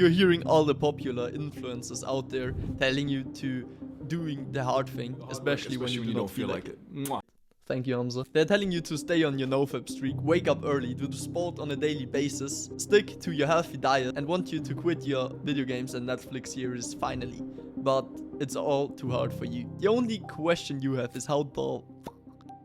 You're hearing all the popular influencers out there telling you to doing the hard thing, especially when you don't feel like it. Mwah. Thank you, Hamza. They're telling you to stay on your nofap streak, wake up early, do the sport on a daily basis, stick to your healthy diet, and want you to quit your video games and Netflix series finally. But it's all too hard for you. The only question you have is how the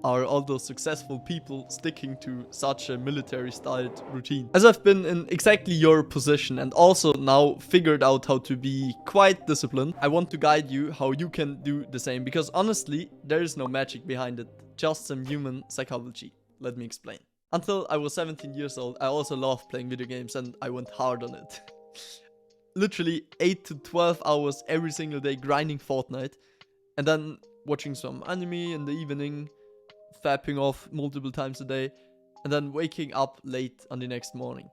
are all those successful people sticking to such a military-styled routine? As I've been in exactly your position and also now figured out how to be quite disciplined, I want to guide you how you can do the same, because honestly, there is no magic behind it, just some human psychology. Let me explain. Until I was 17 years old, I also loved playing video games and I went hard on it. Literally 8 to 12 hours every single day grinding Fortnite, and then watching some anime in the evening, fapping off multiple times a day, and then waking up late on the next morning.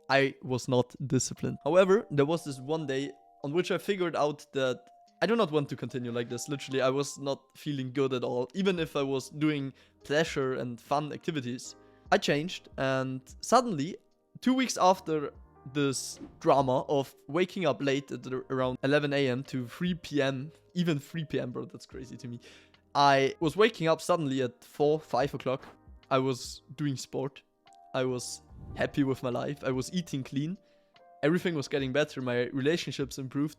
I was not disciplined. However, there was this one day on which I figured out that I do not want to continue like this. Literally, I was not feeling good at all, even if I was doing pleasure and fun activities. I changed, and suddenly, 2 weeks after this drama of waking up late at around 11 a.m. to 3 p.m., even 3 p.m, bro, that's crazy to me. I was waking up suddenly at 4, 5 o'clock. I was doing sport. I was happy with my life. I was eating clean. Everything was getting better. My relationships improved.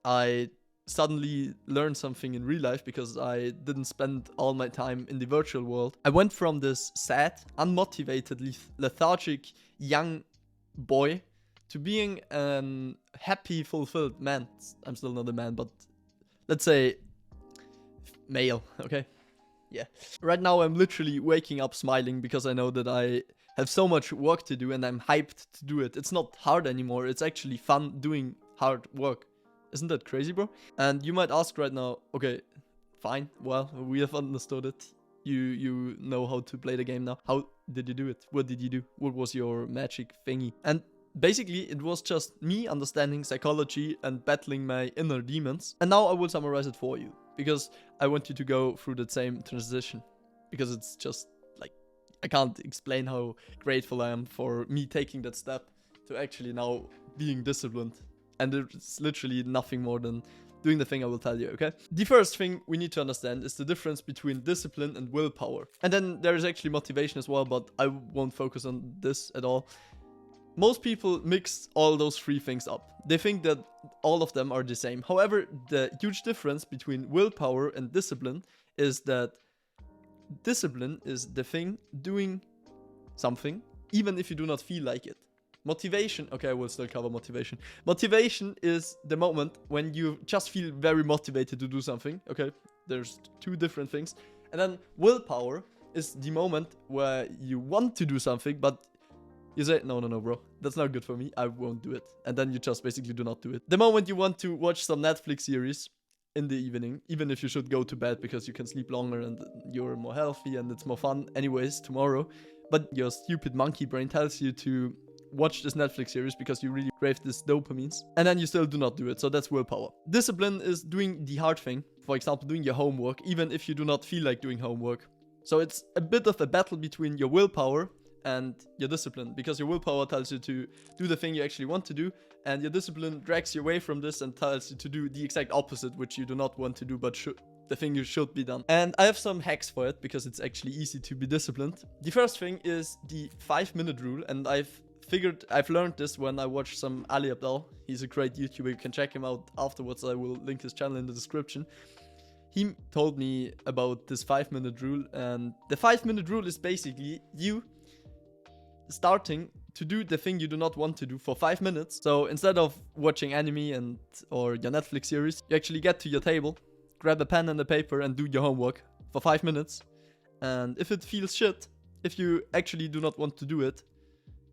I suddenly learned something in real life because I didn't spend all my time in the virtual world. I went from this sad, unmotivated, lethargic young boy to being a happy, fulfilled man. I'm still not a man, but let's say male, okay? Yeah. Right now I'm literally waking up smiling because I know that I have so much work to do and I'm hyped to do it. It's not hard anymore. It's actually fun doing hard work. Isn't that crazy, bro? And you might ask right now, okay, fine. Well, we have understood it. You know how to play the game now. How did you do it? What did you do? What was your magic thingy? And basically, it was just me understanding psychology and battling my inner demons. And now I will summarize it for you, because I want you to go through the same transition. Because it's just like, I can't explain how grateful I am for me taking that step to actually now being disciplined. And it's literally nothing more than doing the thing I will tell you, okay? The first thing we need to understand is the difference between discipline and willpower. And then there is actually motivation as well, but I won't focus on this at all. Most people mix all those three things up. They think that all of them are the same. However, the huge difference between willpower and discipline is that discipline is the thing doing something, even if you do not feel like it. Motivation, okay, I will still cover motivation. Motivation is the moment when you just feel very motivated to do something, okay? There's two different things. And then willpower is the moment where you want to do something, but you say, no, bro, that's not good for me. I won't do it. And then you just basically do not do it. The moment you want to watch some Netflix series in the evening, even if you should go to bed because you can sleep longer and you're more healthy and it's more fun anyways tomorrow, but your stupid monkey brain tells you to watch this Netflix series because you really crave this dopamines, and then you still do not do it. So that's willpower. Discipline is doing the hard thing. For example, doing your homework, even if you do not feel like doing homework. So it's a bit of a battle between your willpower and your discipline, because your willpower tells you to do the thing you actually want to do, and your discipline drags you away from this and tells you to do the exact opposite, which you do not want to do, but the thing you should be done. And I have some hacks for it, because it's actually easy to be disciplined. The first thing is the 5-minute rule, and I've learned this when I watched some Ali Abdaal. He's a great YouTuber. You can check him out afterwards. I will link his channel in the description. He told me about this 5-minute rule, and the 5-minute rule is basically you starting to do the thing you do not want to do for 5 minutes. So instead of watching anime or your Netflix series, you actually get to your table, grab a pen and a paper and do your homework for 5 minutes. And if it feels shit, if you actually do not want to do it,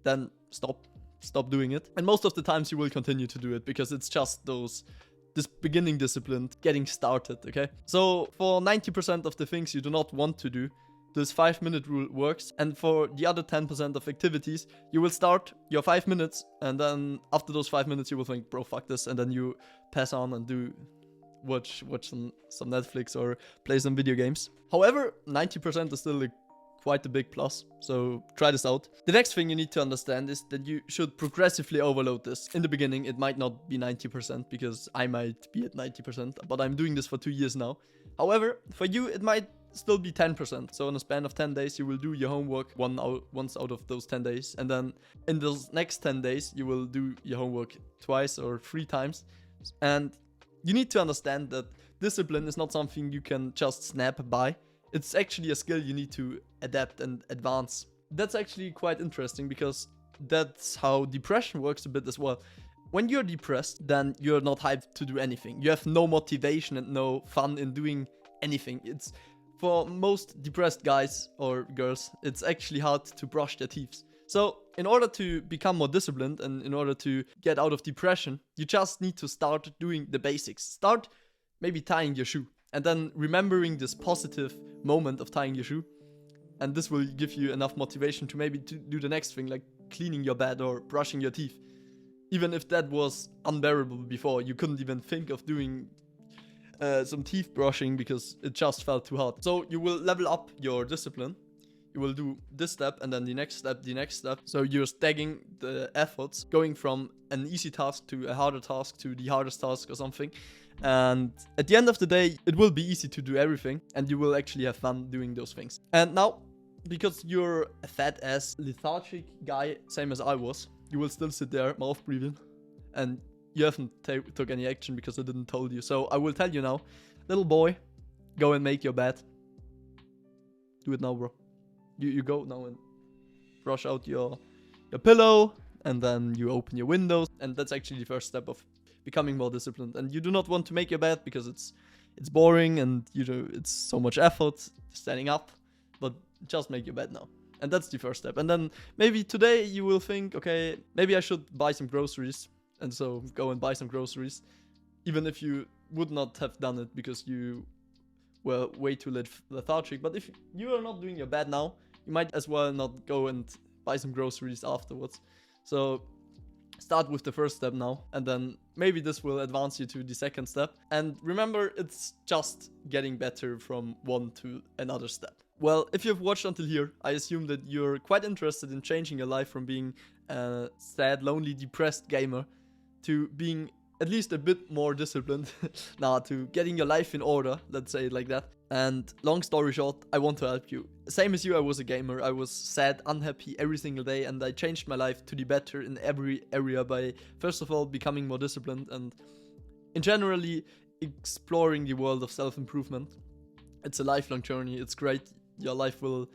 then stop doing it. And most of the times you will continue to do it, because it's just this beginning discipline, getting started, okay? So for 90% of the things you do not want to do, this 5-minute rule works. And for the other 10% of activities, you will start your 5 minutes, and then after those 5 minutes you will think, bro, fuck this, and then you pass on and watch some Netflix or play some video games. However, 90% is still a quite a big plus. So try this out. The next thing you need to understand is that you should progressively overload this. In the beginning, it might not be 90% because I might be at 90%, but I'm doing this for 2 years now. However, for you, it might still be 10%. So in a span of 10 days, you will do your homework once out of those 10 days. And then in those next 10 days, you will do your homework twice or 3 times. And you need to understand that discipline is not something you can just snap by. It's actually a skill you need to adapt and advance. That's actually quite interesting because that's how depression works a bit as well. When you're depressed, then you're not hyped to do anything. You have no motivation and no fun in doing anything. It's for most depressed guys or girls, it's actually hard to brush their teeth. So in order to become more disciplined and in order to get out of depression, you just need to start doing the basics. Start maybe tying your shoe and then remembering this positive moment of tying your shoe. And this will give you enough motivation to maybe to do the next thing, like cleaning your bed or brushing your teeth. Even if that was unbearable before, you couldn't even think of doing some teeth brushing because it just felt too hard. So you will level up your discipline. You will do this step and then the next step, the next step. So you're stacking the efforts, going from an easy task to a harder task to the hardest task or something. And at the end of the day, it will be easy to do everything and you will actually have fun doing those things. And now, because you're a fat ass lethargic guy, same as I was, you will still sit there, mouth breathing, and you haven't took any action because I didn't tell you. So I will tell you now, little boy, go and make your bed. Do it now, bro. You go now and brush out your pillow, and then you open your windows, and that's actually the first step of becoming more disciplined. And you do not want to make your bed because it's boring and it's so much effort standing up, but just make your bed now. And that's the first step. And then maybe today you will think, okay, maybe I should buy some groceries. And so go and buy some groceries, even if you would not have done it because you were way too lethargic. But if you are not doing your bed now, you might as well not go and buy some groceries afterwards. So start with the first step now, and then maybe this will advance you to the second step. And remember, it's just getting better from one to another step. Well, if you've watched until here, I assume that you're quite interested in changing your life from being a sad, lonely, depressed gamer to being at least a bit more disciplined. To getting your life in order, let's say it like that. And long story short, I want to help you. Same as you, I was a gamer. I was sad, unhappy every single day, and I changed my life to the better in every area by, first of all, becoming more disciplined and in generally exploring the world of self-improvement. It's a lifelong journey. It's great. Your life will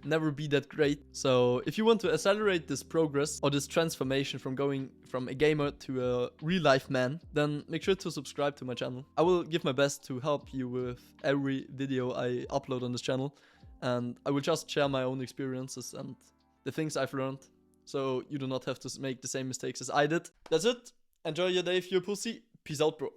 never be that great. So if you want to accelerate this progress or this transformation from going from a gamer to a real life man, then make sure to subscribe to my channel. I will give my best to help you with every video I upload on this channel, and I will just share my own experiences and the things I've learned, so you do not have to make the same mistakes as I did. That's it. Enjoy your day if you're a pussy. Peace out, bro.